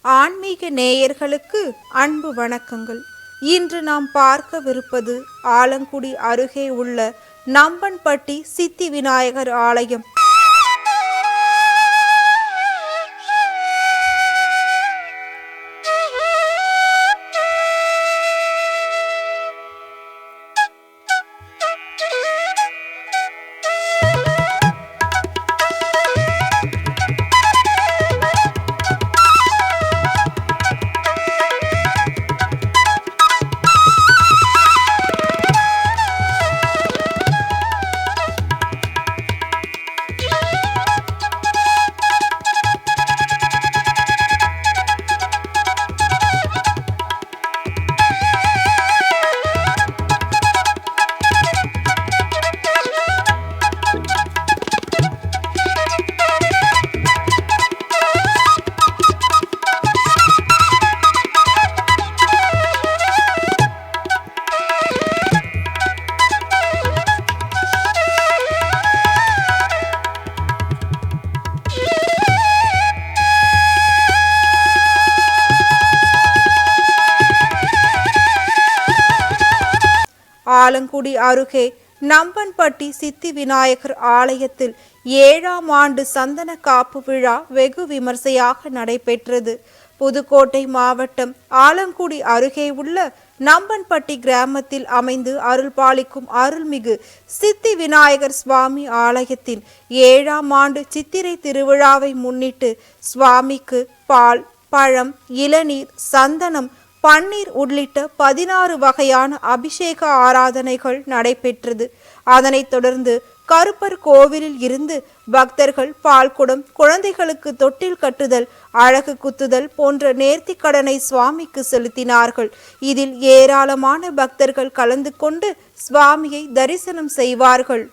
ஆன்மீக நேயர்களுக்கு அன்பு வணக்கங்கள். இன்று நாம் பார்க்கவிருப்பது ஆலங்குடி அருகே உள்ள நம்பன்பட்டி சித்தி விநாயகர் ஆலயம். ஆலங்குடி அருகே நம்பன்பட்டி சித்தி விநாயகர் ஆலயத்தில் 7ஆம் ஆண்டு சந்தன காப்பு விழா வெகு விமர்சையாக நடைபெற்றது. புதுக்கோட்டை மாவட்டம் ஆலங்குடி அருகே உள்ள நம்பன்பட்டி கிராமத்தில் அமைந்து அருள்பாலிக்கும் அருள்மிகு சித்தி விநாயகர் சுவாமி ஆலயத்தின் 7ஆம் ஆண்டு சித்திரை திருவிழாவை முன்னிட்டு சுவாமிக்கு பால், பழம், இளநீர், சந்தனம், பன்னீர் உள்ளிட்ட 16 வகையான அபிஷேக ஆராதனைகள் நடைபெற்றது. அதனைத் தொடர்ந்து கருப்பர் கோவிலில் இருந்து பக்தர்கள் பால்குடம், குழந்தைகளுக்கு தொட்டில் கட்டுதல், அழகு குத்துதல் போன்ற நேர்த்திக் கடனை சுவாமிக்கு செலுத்தினார்கள். இதில் ஏராளமான பக்தர்கள் கலந்து கொண்டு சுவாமியை தரிசனம் செய்வார்கள்.